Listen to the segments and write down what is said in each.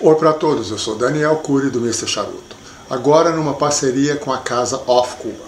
Oi para todos, eu sou Daniel Cury do Mr. Charuto, agora numa parceria com a Casa of Cuba.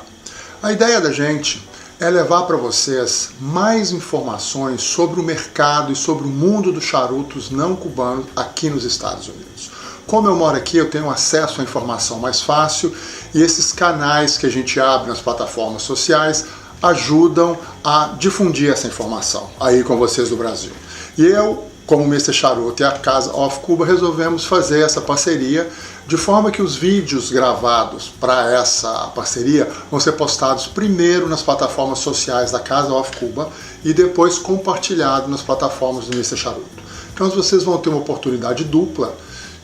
A ideia da gente é levar para vocês mais informações sobre o mercado e sobre o mundo dos charutos não cubanos aqui nos Estados Unidos. Como eu moro aqui, eu tenho acesso à informação mais fácil e esses canais que a gente abre nas plataformas sociais ajudam a difundir essa informação aí com vocês do Brasil. E eu, como Mr. Charuto e a Casa of Cuba, resolvemos fazer essa parceria de forma que os vídeos gravados para essa parceria vão ser postados primeiro nas plataformas sociais da Casa of Cuba e depois compartilhados nas plataformas do Mr. Charuto. Então vocês vão ter uma oportunidade dupla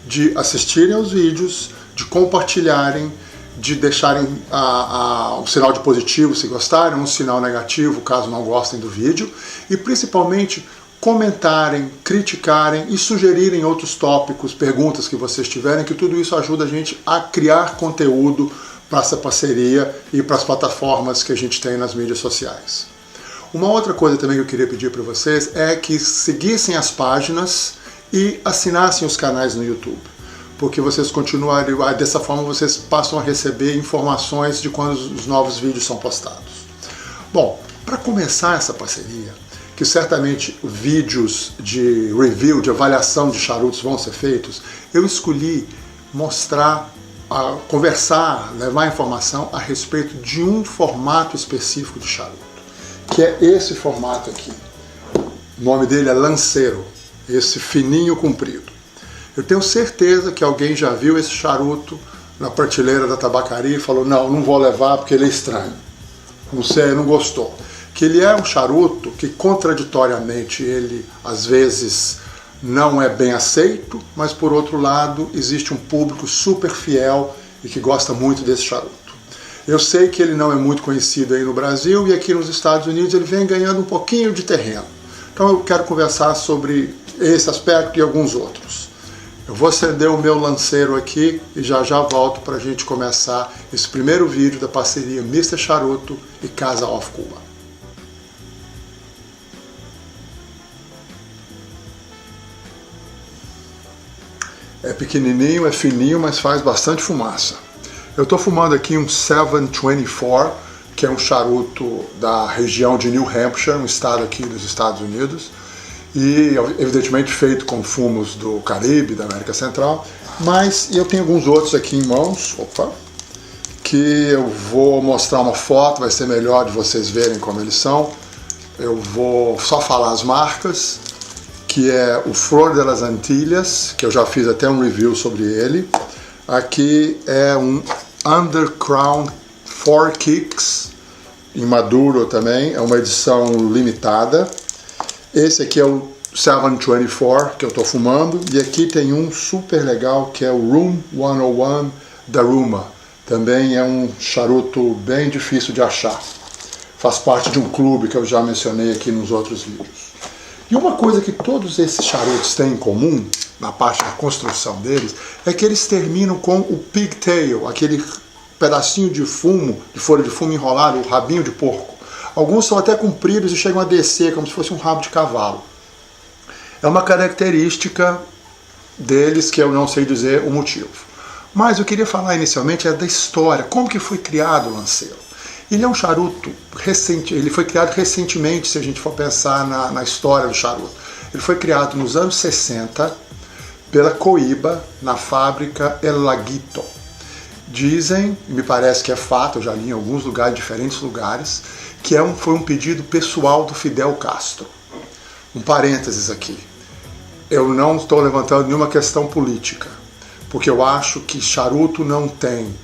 de assistirem aos vídeos, de compartilharem, de deixarem um sinal de positivo se gostarem, um sinal negativo caso não gostem do vídeo e principalmente comentarem, criticarem e sugerirem outros tópicos, perguntas que vocês tiverem, que tudo isso ajuda a gente a criar conteúdo para essa parceria e para as plataformas que a gente tem nas mídias sociais. Uma outra coisa também que eu queria pedir para vocês é que seguissem as páginas e assinassem os canais no YouTube, porque vocês continuarem, dessa forma vocês passam a receber informações de quando os novos vídeos são postados. Bom, para começar essa parceria, que certamente vídeos de review, de avaliação de charutos vão ser feitos, eu escolhi mostrar, conversar, levar informação a respeito de um formato específico de charuto, que é esse formato aqui. O nome dele é Lancero, esse fininho comprido. Eu tenho certeza que alguém já viu esse charuto na prateleira da tabacaria e falou, não vou levar porque ele é estranho, não sei, não gostou. Que ele é um charuto que contraditoriamente ele às vezes não é bem aceito, mas por outro lado existe um público super fiel e que gosta muito desse charuto. Eu sei que ele não é muito conhecido aí no Brasil e aqui nos Estados Unidos ele vem ganhando um pouquinho de terreno. Então eu quero conversar sobre esse aspecto e alguns outros. Eu vou acender o meu lanceiro aqui e já volto para a gente começar esse primeiro vídeo da parceria Mr. Charuto e Casa of Cuba. É pequenininho, é fininho, mas faz bastante fumaça. Eu estou fumando aqui um 724, que é um charuto da região de New Hampshire, um estado aqui dos Estados Unidos, e evidentemente feito com fumos do Caribe, da América Central, mas eu tenho alguns outros aqui em mãos, que eu vou mostrar uma foto, vai ser melhor de vocês verem como eles são. Eu vou só falar as marcas, que é o Flor de las Antillas, que eu já fiz até um review sobre ele. Aqui é um Undercrown 4 Kicks, em maduro também, é uma edição limitada. Esse aqui é o 724 que eu estou fumando, e aqui tem um super legal que é o Room 101 Daruma. Também é um charuto bem difícil de achar. Faz parte de um clube que eu já mencionei aqui nos outros vídeos. E uma coisa que todos esses charutos têm em comum, na parte da construção deles, é que eles terminam com o pigtail, aquele pedacinho de fumo, de folha de fumo enrolado, o rabinho de porco. Alguns são até compridos e chegam a descer como se fosse um rabo de cavalo. É uma característica deles que eu não sei dizer o motivo. Mas eu queria falar inicialmente da história, como que foi criado o Lancero. Ele é um charuto recente, ele foi criado recentemente, se a gente for pensar na história do charuto. Ele foi criado nos anos 60 pela Cohiba, na fábrica El Laguito. Dizem, me parece que é fato, eu já li em alguns lugares, diferentes lugares, que foi um pedido pessoal do Fidel Castro. Um parênteses aqui. Eu não estou levantando nenhuma questão política, porque eu acho que charuto não tem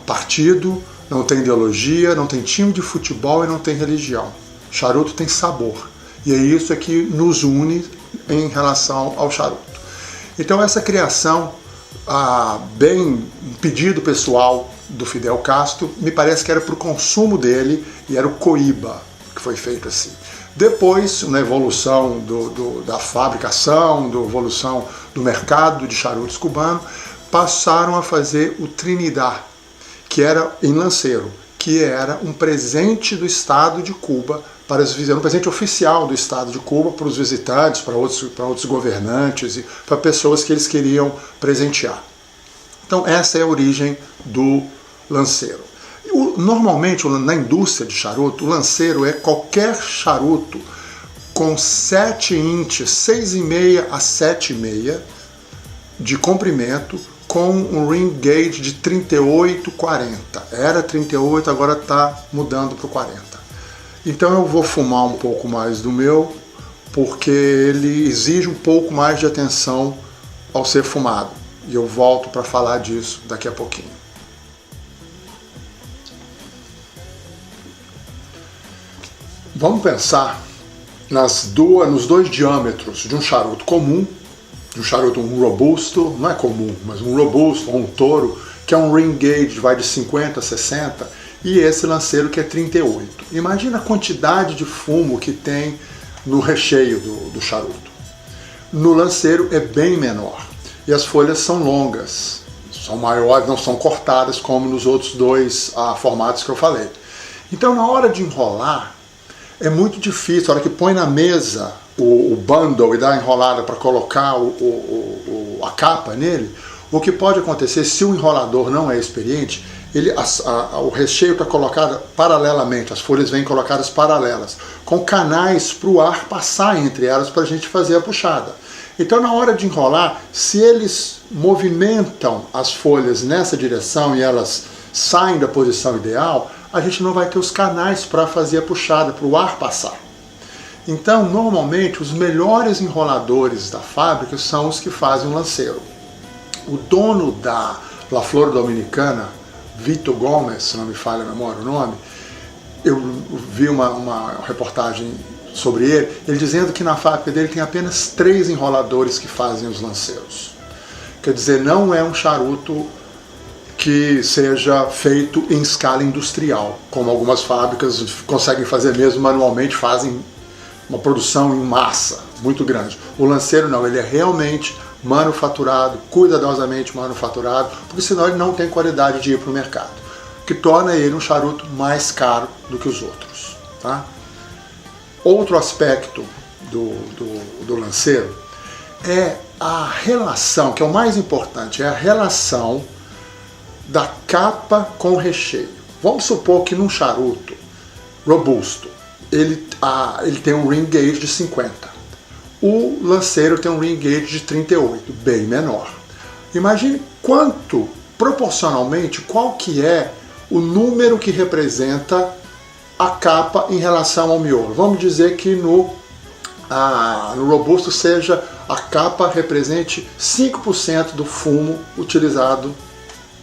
partido, não tem ideologia, não tem time de futebol e não tem religião. Charuto tem sabor. E é isso que nos une em relação ao charuto. Então essa criação, bem um pedido pessoal do Fidel Castro, me parece que era para o consumo dele e era o Cohiba que foi feito assim. Depois, na evolução da fabricação, da evolução do mercado de charutos cubanos, passaram a fazer o Trinidad, que era em Lancero, que era um presente do Estado de Cuba para era um presente oficial do Estado de Cuba para os visitantes, para outros governantes e para pessoas que eles queriam presentear. Então essa é a origem do lanceiro. Normalmente na indústria de charuto, o lanceiro é qualquer charuto com 7 inches, 6,5 a 7,5 de comprimento, com um ring gauge de 38-40. Era 38, agora está mudando para o 40. Então eu vou fumar um pouco mais do meu, porque ele exige um pouco mais de atenção ao ser fumado. E eu volto para falar disso daqui a pouquinho. Vamos pensar nos dois diâmetros de um charuto comum, de um charuto robusto, não é comum, mas um robusto ou um Toro, que é um ring gauge, vai de 50 a 60, e esse lanceiro que é 38. Imagina a quantidade de fumo que tem no recheio do charuto. No lanceiro é bem menor, e as folhas são longas, são maiores, não são cortadas como nos outros dois formatos que eu falei. Então na hora de enrolar, é muito difícil, a hora que põe na mesa o bundle e dá a enrolada para colocar a capa nele, o que pode acontecer se o enrolador não é experiente, o recheio está colocado paralelamente, as folhas vêm colocadas paralelas, com canais para o ar passar entre elas para a gente fazer a puxada. Então na hora de enrolar, se eles movimentam as folhas nessa direção e elas saem da posição ideal, a gente não vai ter os canais para fazer a puxada, para o ar passar. Então, normalmente, os melhores enroladores da fábrica são os que fazem o lanceiro. O dono da La Flor Dominicana, Vito Gomes, se não me falha a memória o nome, eu vi uma reportagem sobre ele dizendo que na fábrica dele tem apenas 3 enroladores que fazem os lanceiros. Quer dizer, não é um charuto que seja feito em escala industrial, como algumas fábricas conseguem fazer mesmo manualmente, fazem uma produção em massa muito grande. O lanceiro não, ele é realmente manufaturado, cuidadosamente manufaturado, porque senão ele não tem qualidade de ir para o mercado, que torna ele um charuto mais caro do que os outros. Tá? Outro aspecto do lanceiro é a relação, que é o mais importante, é a relação da capa com o recheio. Vamos supor que num charuto robusto ele tem um ring gauge de 50. O lanceiro tem um ring gauge de 38, bem menor. Imagine proporcionalmente, qual que é o número que representa a capa em relação ao miolo. Vamos dizer que no robusto seja a capa represente 5% do fumo utilizado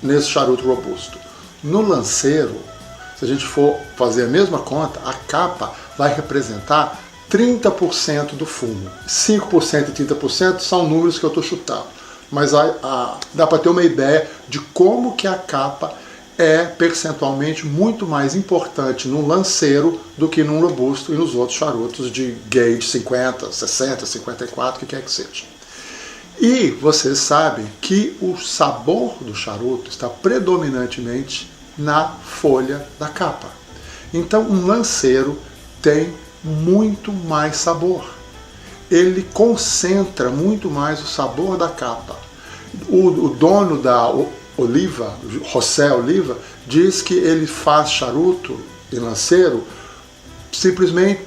nesse charuto robusto. No lanceiro, se a gente for fazer a mesma conta, a capa vai representar 30% do fumo. 5% e 30% são números que eu estou chutando, mas dá para ter uma ideia de como que a capa é percentualmente muito mais importante no lanceiro do que no robusto e nos outros charutos de gauge 50, 60, 54, o que quer que seja. E vocês sabem que o sabor do charuto está predominantemente na folha da capa. Então um lanceiro tem muito mais sabor. Ele concentra muito mais o sabor da capa. O dono da Oliva, José Oliva, diz que ele faz charuto e lanceiro simplesmente,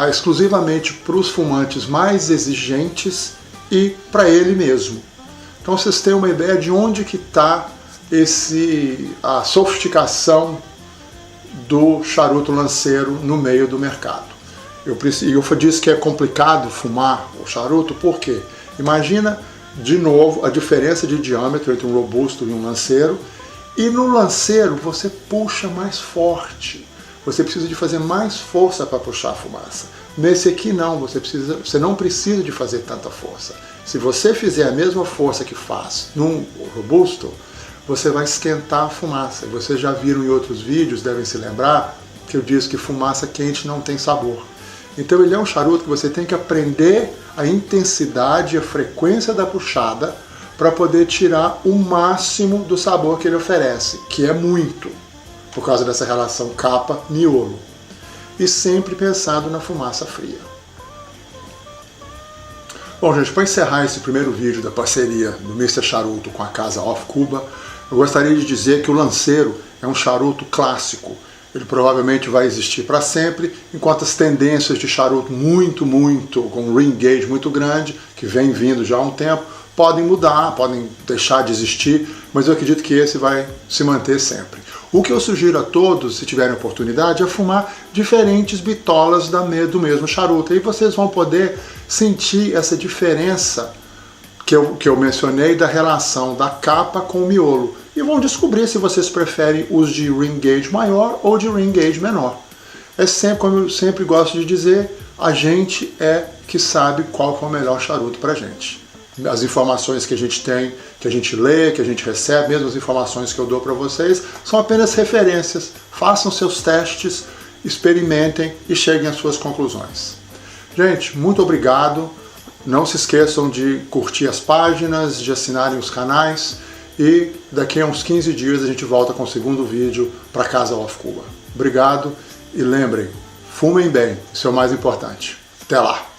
exclusivamente para os fumantes mais exigentes e para ele mesmo. Então vocês têm uma ideia de onde que está a sofisticação do charuto lanceiro no meio do mercado. Eu disse que é complicado fumar o charuto, por quê? Imagina, de novo, a diferença de diâmetro entre um robusto e um lanceiro, e no lanceiro você puxa mais forte, você precisa de fazer mais força para puxar a fumaça. Nesse aqui não, você não precisa de fazer tanta força. Se você fizer a mesma força que faz num robusto, você vai esquentar a fumaça. Vocês já viram em outros vídeos, devem se lembrar, que eu disse que fumaça quente não tem sabor. Então ele é um charuto que você tem que aprender a intensidade e a frequência da puxada para poder tirar o máximo do sabor que ele oferece, que é muito, por causa dessa relação capa-miolo. e sempre pensando na fumaça fria. Bom, gente, para encerrar esse primeiro vídeo da parceria do Mr. Charuto com a casa Off Cuba, eu gostaria de dizer que o Lanceiro é um charuto clássico. Ele provavelmente vai existir para sempre, enquanto as tendências de charuto com um ring gauge muito grande, que vem vindo já há um tempo, podem mudar, podem deixar de existir, mas eu acredito que esse vai se manter sempre. O que eu sugiro a todos, se tiverem oportunidade, é fumar diferentes bitolas do mesmo charuto. Aí vocês vão poder sentir essa diferença que eu mencionei da relação da capa com o miolo. E vão descobrir se vocês preferem os de ring gauge maior ou de ring gauge menor. É sempre, como eu sempre gosto de dizer, a gente é que sabe qual que é o melhor charuto pra gente. As informações que a gente tem, que a gente lê, que a gente recebe, mesmo as informações que eu dou para vocês, são apenas referências. Façam seus testes, experimentem e cheguem às suas conclusões. Gente, muito obrigado. Não se esqueçam de curtir as páginas, de assinarem os canais e daqui a uns 15 dias a gente volta com o segundo vídeo para Casa Off Cuba. Obrigado e lembrem, fumem bem, isso é o mais importante. Até lá!